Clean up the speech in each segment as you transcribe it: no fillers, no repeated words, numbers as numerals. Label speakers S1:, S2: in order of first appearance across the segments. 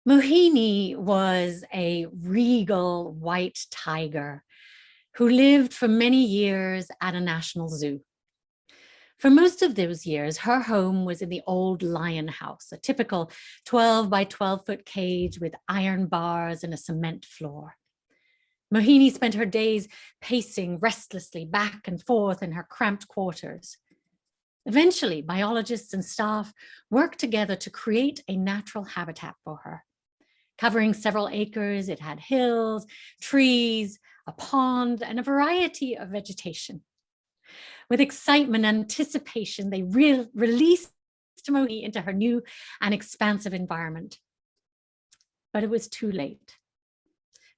S1: Mohini was a regal white tiger who lived for many years at a national zoo. For most of those years, her home was in the old lion house, a typical 12 by 12-foot cage with iron bars and a cement floor. Mohini spent her days pacing restlessly back and forth in her cramped quarters. Eventually, biologists and staff worked together to create a natural habitat for her. Covering several acres, it had hills, trees, a pond, and a variety of vegetation. With excitement and anticipation, they released Mohini into her new and expansive environment. But it was too late.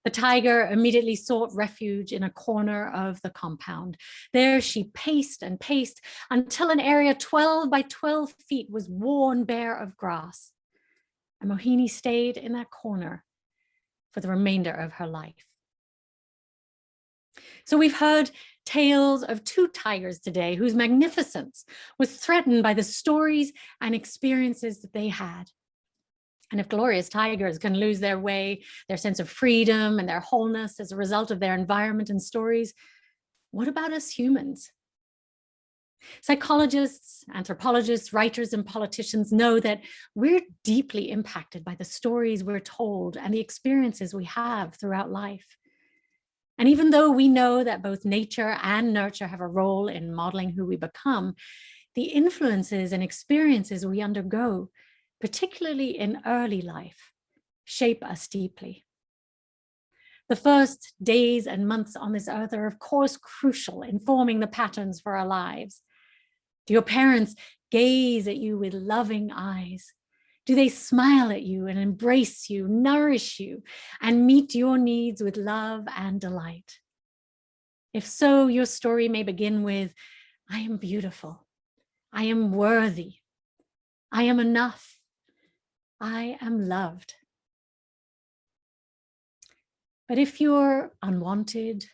S1: The tiger immediately sought refuge in a corner of the compound. There she paced and paced until an area 12 by 12 feet was worn bare of grass. And Mohini stayed in that corner for the remainder of her life. So we've heard tales of two tigers today whose magnificence was threatened by the stories and experiences that they had. And if glorious tigers can lose their way, their sense of freedom and their wholeness as a result of their environment and stories, what about us humans? Psychologists, anthropologists, writers, and politicians know that we're deeply impacted by the stories we're told and the experiences we have throughout life. And even though we know that both nature and nurture have a role in modeling who we become, the influences and experiences we undergo, particularly in early life, shape us deeply. The first days and months on this earth are, of course, crucial in forming the patterns for our lives. Do your parents gaze at you with loving eyes? Do they smile at you and embrace you, nourish you, and meet your needs with love and delight? If so, your story may begin with, I am beautiful. I am worthy. I am enough. I am loved. But if you're unwanted,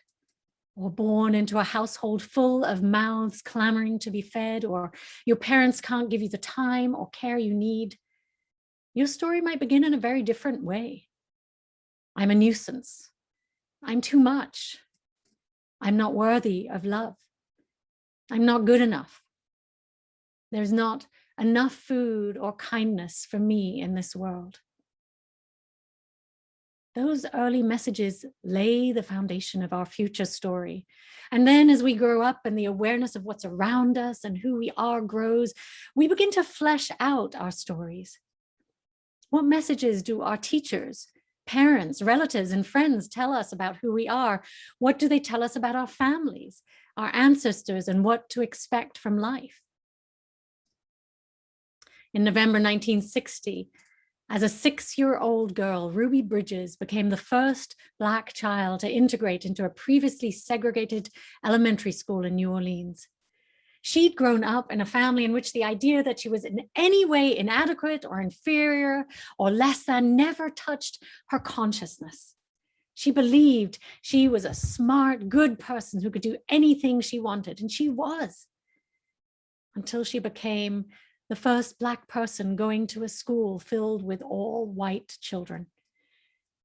S1: or born into a household full of mouths clamoring to be fed, or your parents can't give you the time or care you need, your story might begin in a very different way. I'm a nuisance. I'm too much. I'm not worthy of love. I'm not good enough. There's not enough food or kindness for me in this world. Those early messages lay the foundation of our future story. And then as we grow up and the awareness of what's around us and who we are grows, we begin to flesh out our stories. What messages do our teachers, parents, relatives, and friends tell us about who we are? What do they tell us about our families, our ancestors, and what to expect from life? In November 1960, as a 6-year-old girl, Ruby Bridges became the first Black child to integrate into a previously segregated elementary school in New Orleans. She'd grown up in a family in which the idea that she was in any way inadequate or inferior or less than never touched her consciousness. She believed she was a smart, good person who could do anything she wanted, and she was, until she became the first Black person going to a school filled with all white children,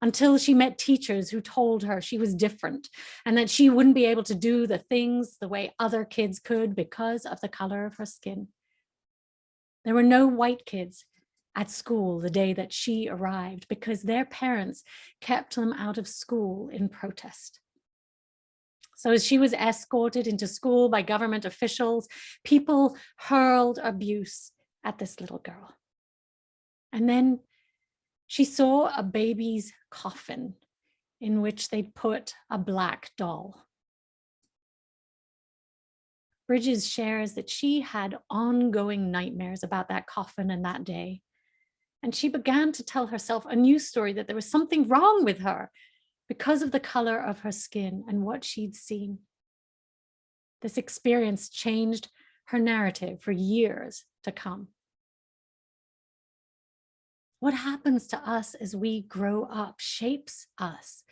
S1: until she met teachers who told her she was different and that she wouldn't be able to do the things the way other kids could because of the color of her skin. There were no white kids at school the day that she arrived because their parents kept them out of school in protest. So as she was escorted into school by government officials, people hurled abuse at this little girl. And then she saw a baby's coffin in which they'd put a Black doll. Bridges shares that she had ongoing nightmares about that coffin and that day. And she began to tell herself a new story, that there was something wrong with her because of the color of her skin and what she'd seen. This experience changed her narrative for years to come. What happens to us as we grow up shapes us.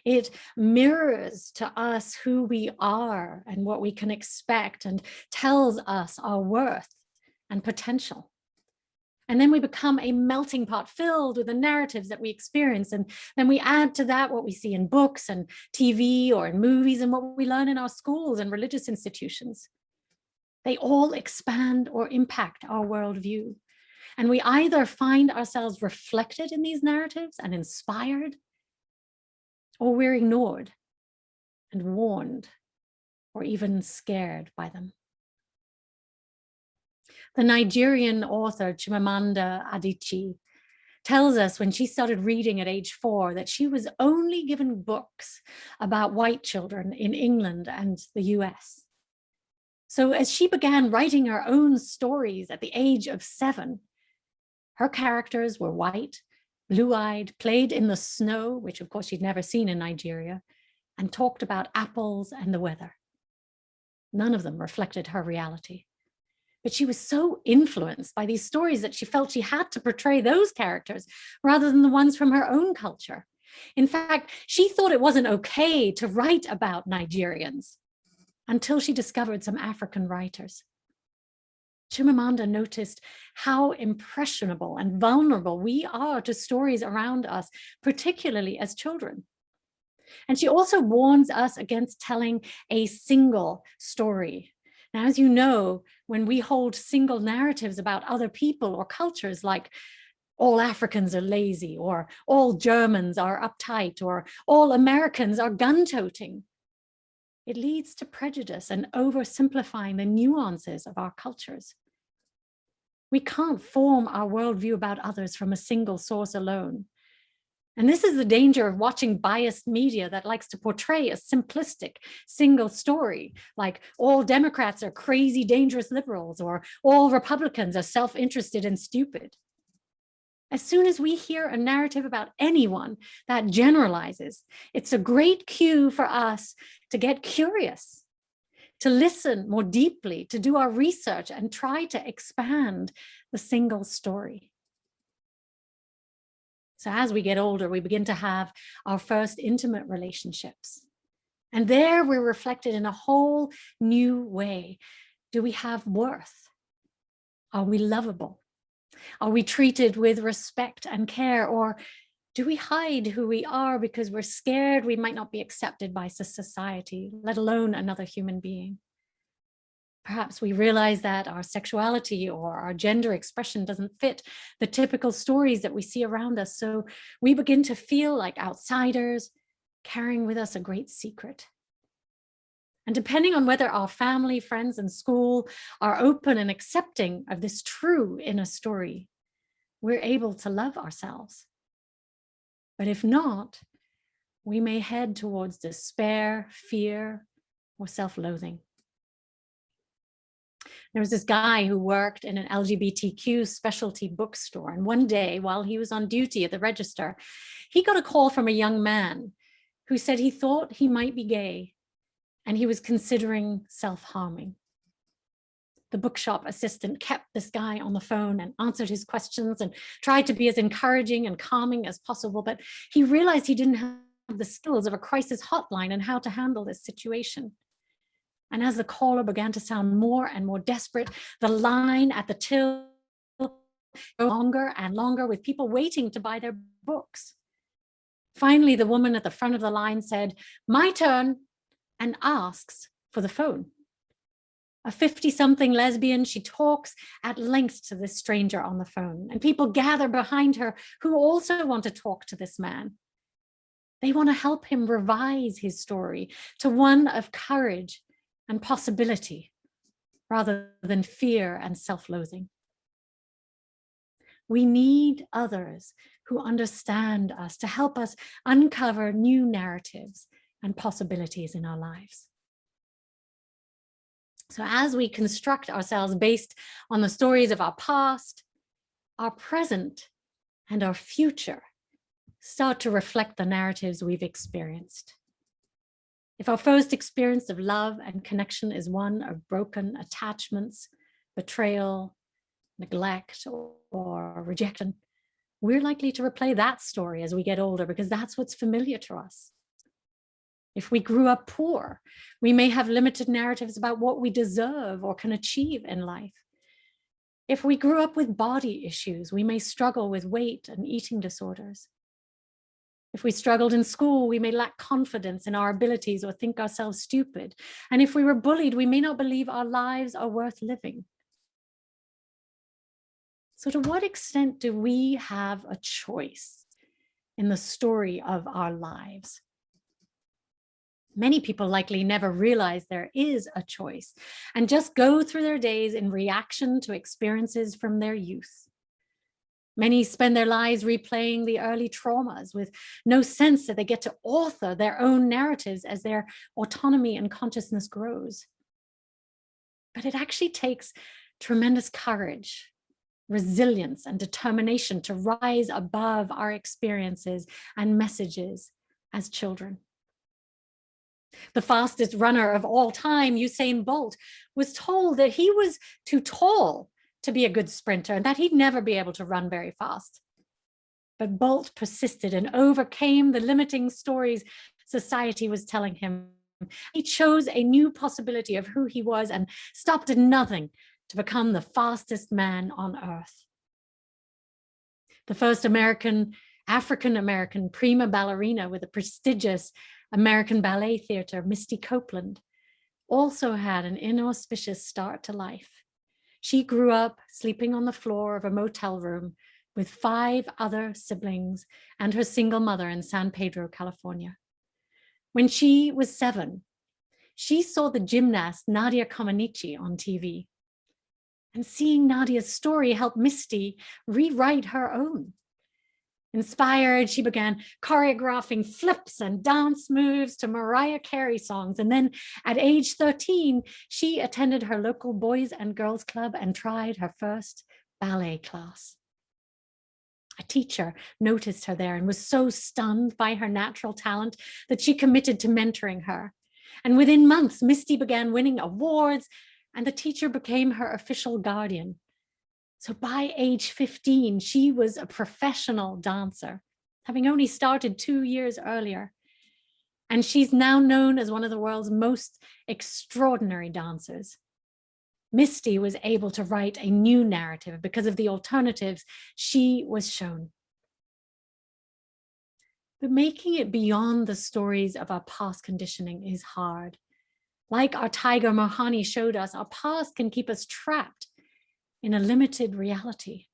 S1: It mirrors to us who we are and what we can expect, and tells us our worth and potential. And then we become a melting pot filled with the narratives that we experience. And then we add to that what we see in books and TV or in movies and what we learn in our schools and religious institutions. They all expand or impact our worldview. And we either find ourselves reflected in these narratives and inspired, or we're ignored and warned, or even scared by them. The Nigerian author Chimamanda Adichie tells us when she started reading at age 4 that she was only given books about white children in England and the US. So as she began writing her own stories at the age of 7, her characters were white, blue-eyed, played in the snow, which of course she'd never seen in Nigeria, and talked about apples and the weather. None of them reflected her reality. But she was so influenced by these stories that she felt she had to portray those characters rather than the ones from her own culture. In fact, she thought it wasn't okay to write about Nigerians until she discovered some African writers. Chimamanda noticed how impressionable and vulnerable we are to stories around us, particularly as children. And she also warns us against telling a single story. Now, as you know, when we hold single narratives about other people or cultures, like all Africans are lazy, or all Germans are uptight, or all Americans are gun-toting, it leads to prejudice and oversimplifying the nuances of our cultures. We can't form our worldview about others from a single source alone. And this is the danger of watching biased media that likes to portray a simplistic single story, like all Democrats are crazy, dangerous liberals, or all Republicans are self-interested and stupid. As soon as we hear a narrative about anyone that generalizes, it's a great cue for us to get curious, to listen more deeply, to do our research and try to expand the single story. So as we get older, we begin to have our first intimate relationships. And there we're reflected in a whole new way. Do we have worth? Are we lovable? Are we treated with respect and care? Or do we hide who we are because we're scared we might not be accepted by society, let alone another human being? Perhaps we realize that our sexuality or our gender expression doesn't fit the typical stories that we see around us. So we begin to feel like outsiders, carrying with us a great secret. And depending on whether our family, friends, and school are open and accepting of this true inner story, we're able to love ourselves. But if not, we may head towards despair, fear, or self-loathing. There was this guy who worked in an LGBTQ specialty bookstore. And one day, while he was on duty at the register, he got a call from a young man who said he thought he might be gay and he was considering self-harming. The bookshop assistant kept this guy on the phone and answered his questions and tried to be as encouraging and calming as possible. But he realized he didn't have the skills of a crisis hotline and how to handle this situation. And as the caller began to sound more and more desperate, the line at the till longer and longer with people waiting to buy their books. Finally, the woman at the front of the line said, "My turn," and asks for the phone. A 50-something lesbian, she talks at length to this stranger on the phone, and people gather behind her who also want to talk to this man. They want to help him revise his story to one of courage and possibility, rather than fear and self-loathing. We need others who understand us to help us uncover new narratives and possibilities in our lives. So as we construct ourselves based on the stories of our past, our present, and our future start to reflect the narratives we've experienced. If our first experience of love and connection is one of broken attachments, betrayal, neglect, or rejection, we're likely to replay that story as we get older because that's what's familiar to us. If we grew up poor, we may have limited narratives about what we deserve or can achieve in life. If we grew up with body issues, we may struggle with weight and eating disorders. If we struggled in school, we may lack confidence in our abilities or think ourselves stupid. And if we were bullied, we may not believe our lives are worth living. So to what extent do we have a choice in the story of our lives? Many people likely never realize there is a choice and just go through their days in reaction to experiences from their youth. Many spend their lives replaying the early traumas with no sense that they get to author their own narratives as their autonomy and consciousness grows. But it actually takes tremendous courage, resilience, and determination to rise above our experiences and messages as children. The fastest runner of all time, Usain Bolt, was told that he was too tall to be a good sprinter and that he'd never be able to run very fast. But Bolt persisted and overcame the limiting stories society was telling him. He chose a new possibility of who he was and stopped at nothing to become the fastest man on earth. The first African-American prima ballerina with the prestigious American Ballet Theatre, Misty Copeland, also had an inauspicious start to life. She grew up sleeping on the floor of a motel room with 5 other siblings and her single mother in San Pedro, California. When she was 7, she saw the gymnast Nadia Comaneci on TV. And seeing Nadia's story helped Misty rewrite her own. Inspired, she began choreographing flips and dance moves to Mariah Carey songs. And then at age 13, she attended her local Boys and Girls Club and tried her first ballet class. A teacher noticed her there and was so stunned by her natural talent that she committed to mentoring her. And within months, Misty began winning awards, and the teacher became her official guardian. So by age 15, she was a professional dancer, having only started 2 years earlier. And she's now known as one of the world's most extraordinary dancers. Misty was able to write a new narrative because of the alternatives she was shown. But making it beyond the stories of our past conditioning is hard. Like our tiger Mohani showed us, our past can keep us trapped in a limited reality.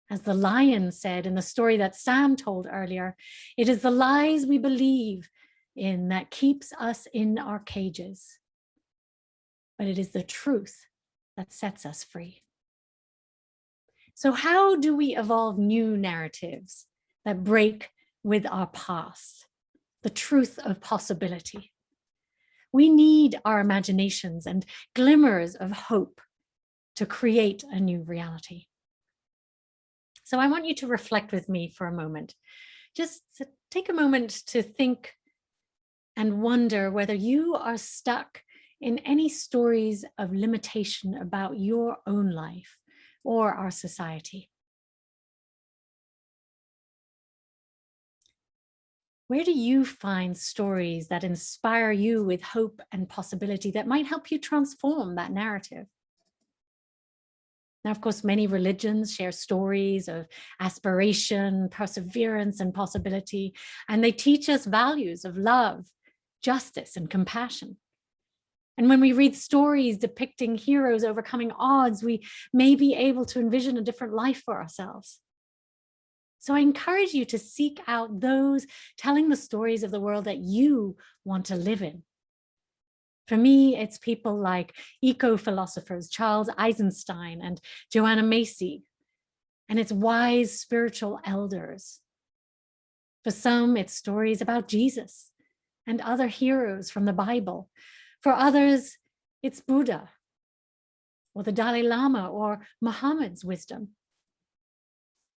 S1: As the lion said in the story that Sam told earlier, it is the lies we believe in that keeps us in our cages. But it is the truth that sets us free. So how do we evolve new narratives that break with our past? The truth of possibility. We need our imaginations and glimmers of hope to create a new reality. So I want you to reflect with me for a moment. Just to take a moment to think and wonder whether you are stuck in any stories of limitation about your own life or our society. Where do you find stories that inspire you with hope and possibility that might help you transform that narrative? Now, of course, many religions share stories of aspiration, perseverance, and possibility, and they teach us values of love, justice, and compassion. And when we read stories depicting heroes overcoming odds, we may be able to envision a different life for ourselves. So I encourage you to seek out those telling the stories of the world that you want to live in. For me, it's people like eco-philosophers Charles Eisenstein and Joanna Macy, and it's wise spiritual elders. For some, it's stories about Jesus and other heroes from the Bible. For others, it's Buddha or the Dalai Lama or Muhammad's wisdom.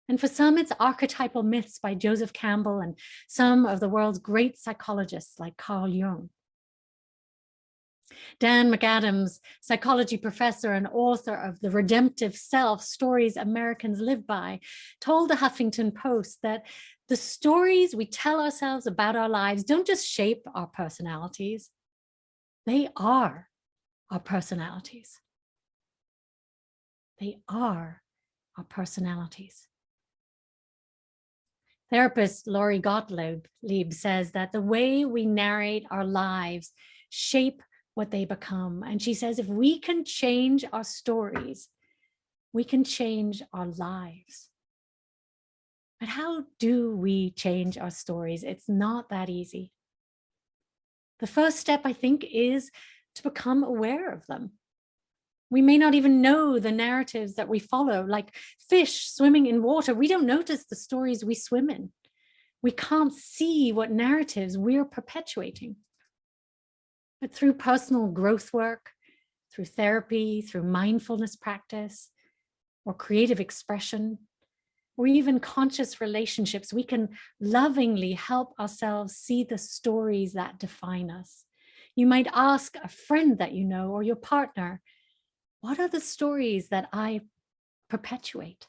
S1: And for some, it's archetypal myths by Joseph Campbell and some of the world's great psychologists like Carl Jung. Dan McAdams, psychology professor and author of The Redemptive Self, Stories Americans Live By, told the Huffington Post that the stories we tell ourselves about our lives don't just shape our personalities, they are our personalities. They are our personalities. Therapist Lori Gottlieb says that the way we narrate our lives shape what they become. And she says, if we can change our stories, we can change our lives. But how do we change our stories? It's not that easy. The first step, I think, is to become aware of them. We may not even know the narratives that we follow, like fish swimming in water. We don't notice the stories we swim in. We can't see what narratives we're perpetuating. But through personal growth work, through therapy, through mindfulness practice, or creative expression, or even conscious relationships, we can lovingly help ourselves see the stories that define us. You might ask a friend that you know or your partner, what are the stories that I perpetuate?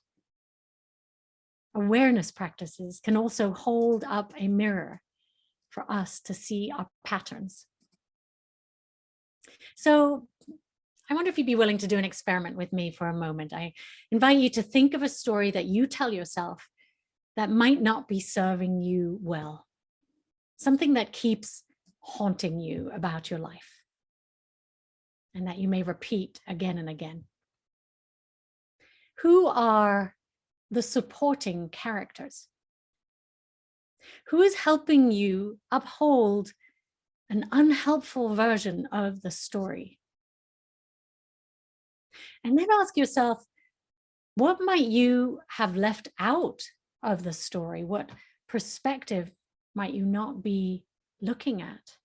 S1: Awareness practices can also hold up a mirror for us to see our patterns. So I wonder if you'd be willing to do an experiment with me for a moment. I invite you to think of a story that you tell yourself that might not be serving you well, something that keeps haunting you about your life and that you may repeat again and again. Who are the supporting characters? Who is helping you uphold an unhelpful version of the story? And then ask yourself, what might you have left out of the story? What perspective might you not be looking at?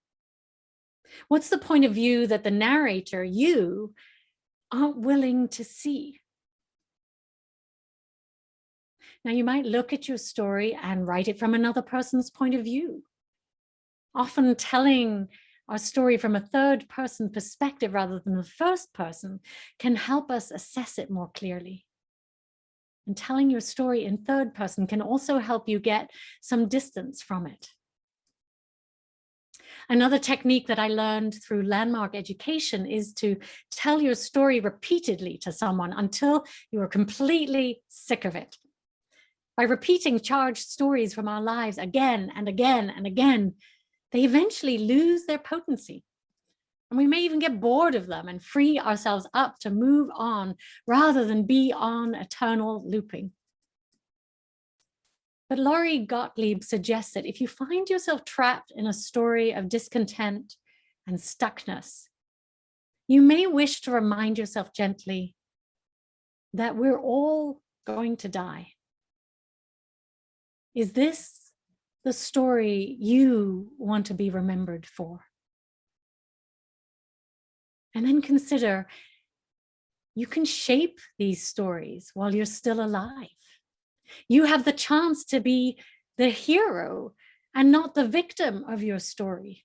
S1: What's the point of view that the narrator, you, aren't willing to see? Now, you might look at your story and write it from another person's point of view. Often telling our story from a third person perspective rather than the first person can help us assess it more clearly. And telling your story in third person can also help you get some distance from it. Another technique that I learned through landmark education is to tell your story repeatedly to someone until you are completely sick of it. By repeating charged stories from our lives again and again and again, they eventually lose their potency. And we may even get bored of them and free ourselves up to move on rather than be on eternal looping. But Lori Gottlieb suggests that if you find yourself trapped in a story of discontent and stuckness, you may wish to remind yourself gently that we're all going to die. Is this the story you want to be remembered for? And then consider, you can shape these stories while you're still alive. You have the chance to be the hero and not the victim of your story.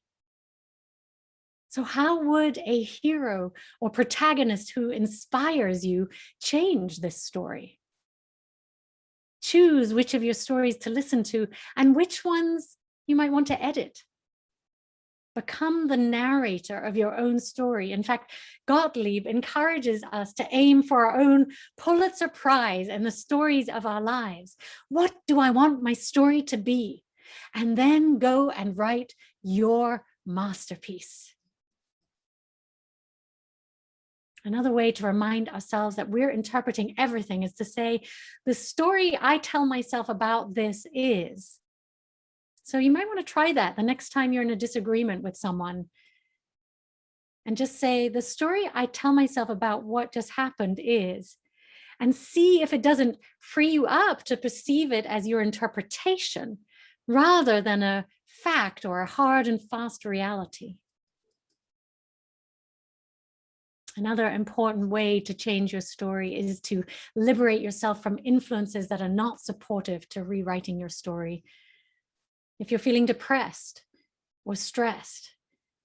S1: So how would a hero or protagonist who inspires you change this story? Choose which of your stories to listen to and which ones you might want to edit. Become the narrator of your own story. In fact, Gottlieb encourages us to aim for our own Pulitzer Prize in the stories of our lives. What do I want my story to be? And then go and write your masterpiece. Another way to remind ourselves that we're interpreting everything is to say, the story I tell myself about this is. So you might want to try that the next time you're in a disagreement with someone. And just say, the story I tell myself about what just happened is, and see if it doesn't free you up to perceive it as your interpretation rather than a fact or a hard and fast reality. Another important way to change your story is to liberate yourself from influences that are not supportive to rewriting your story. If you're feeling depressed or stressed,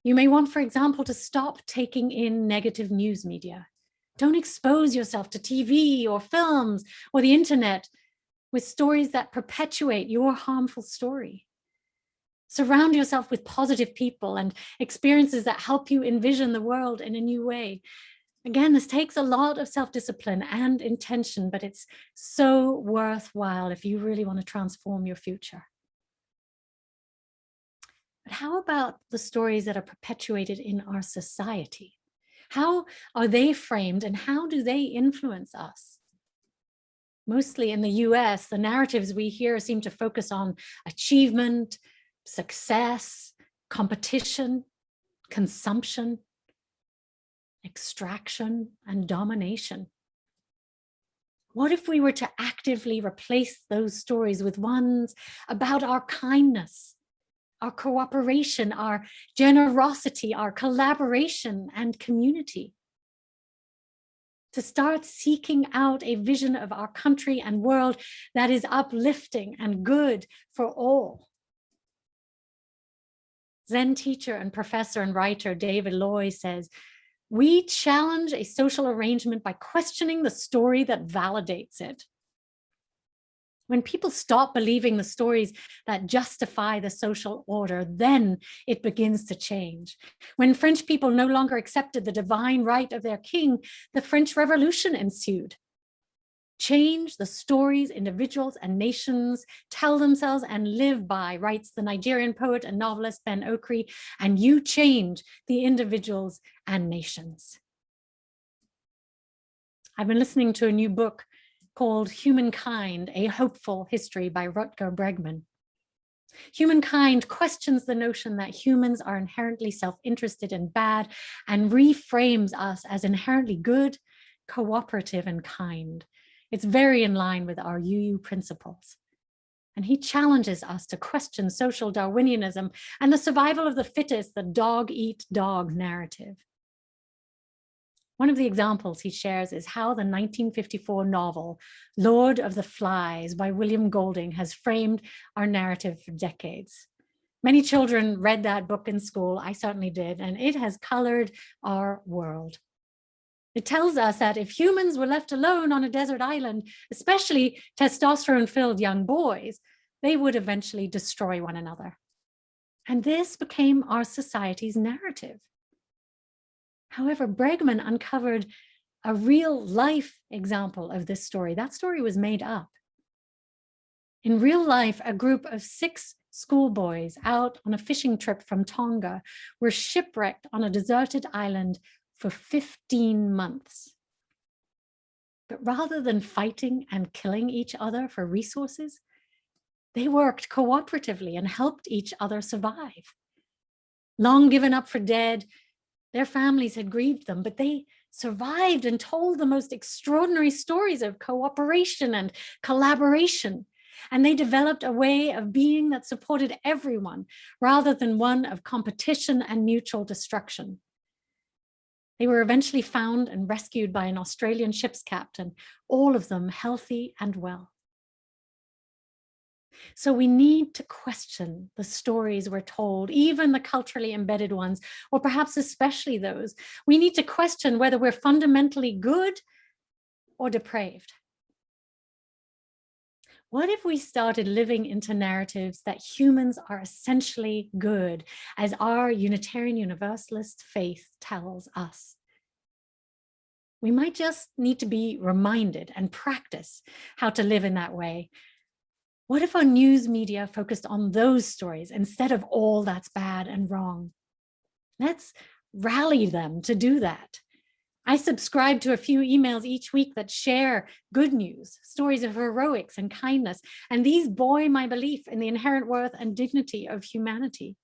S1: you may want, for example, to stop taking in negative news media. Don't expose yourself to TV or films or the internet with stories that perpetuate your harmful story. Surround yourself with positive people and experiences that help you envision the world in a new way. Again, this takes a lot of self-discipline and intention, but it's so worthwhile if you really want to transform your future. But how about the stories that are perpetuated in our society? How are they framed and how do they influence us? Mostly in the US, the narratives we hear seem to focus on achievement, success, competition, consumption, extraction, and domination. What if we were to actively replace those stories with ones about our kindness, our cooperation, our generosity, our collaboration and community? To start seeking out a vision of our country and world that is uplifting and good for all. Zen teacher and professor and writer David Loy says, "We challenge a social arrangement by questioning the story that validates it." When people stop believing the stories that justify the social order, then it begins to change. When French people no longer accepted the divine right of their king, the French Revolution ensued. Change the stories individuals and nations tell themselves and live by, writes the Nigerian poet and novelist Ben Okri, and you change the individuals and nations. I've been listening to a new book called Humankind, A Hopeful History by Rutger Bregman. Humankind questions the notion that humans are inherently self-interested and bad and reframes us as inherently good, cooperative, and kind. It's very in line with our UU principles. And he challenges us to question social Darwinianism and the survival of the fittest, the dog-eat-dog narrative. One of the examples he shares is how the 1954 novel, Lord of the Flies by William Golding has framed our narrative for decades. Many children read that book in school, I certainly did, and it has colored our world. It tells us that if humans were left alone on a desert island, especially testosterone-filled young boys, they would eventually destroy one another. And this became our society's narrative. However, Bregman uncovered a real life example of this story. That story was made up. In real life, a group of 6 schoolboys out on a fishing trip from Tonga were shipwrecked on a deserted island for 15 months. But rather than fighting and killing each other for resources, they worked cooperatively and helped each other survive. Long given up for dead, their families had grieved them, but they survived and told the most extraordinary stories of cooperation and collaboration. And they developed a way of being that supported everyone rather than one of competition and mutual destruction. They were eventually found and rescued by an Australian ship's captain, all of them healthy and well. So we need to question the stories we're told, even the culturally embedded ones, or perhaps especially those. We need to question whether we're fundamentally good or depraved. What if we started living into narratives that humans are essentially good, as our Unitarian Universalist faith tells us? We might just need to be reminded and practice how to live in that way. What if our news media focused on those stories instead of all that's bad and wrong? Let's rally them to do that. I subscribe to a few emails each week that share good news, stories of heroics and kindness, and these buoy my belief in the inherent worth and dignity of humanity.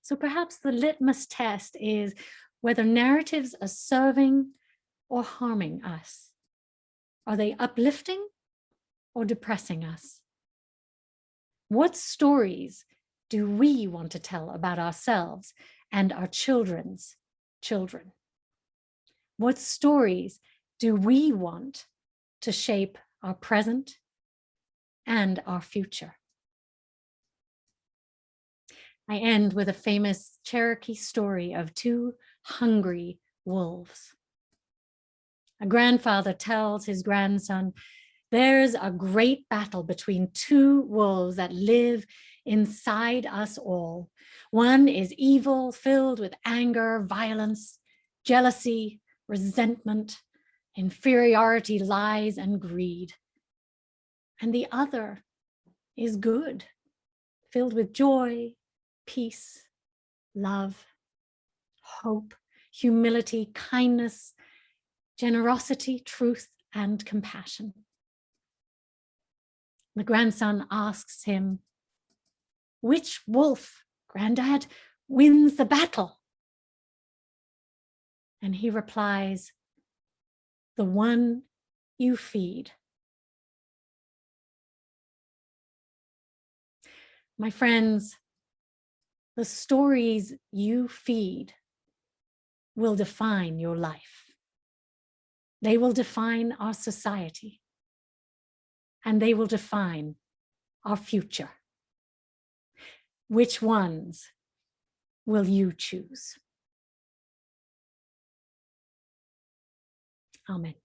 S1: So perhaps the litmus test is whether narratives are serving or harming us. Are they uplifting or depressing us? What stories do we want to tell about ourselves and our children's children? What stories do we want to shape our present and our future? I end with a famous Cherokee story of 2 hungry wolves. A grandfather tells his grandson, "There's a great battle between 2 wolves that live inside us all. One is evil, filled with anger, violence, jealousy, resentment, inferiority, lies, and greed. And the other is good, filled with joy, peace, love, hope, humility, kindness, generosity, truth, and compassion. The grandson asks him, "Which wolf, Granddad, wins the battle?" And he replies, "The one you feed." My friends, the stories you feed will define your life. They will define our society, and they will define our future. Which ones will you choose? Amen.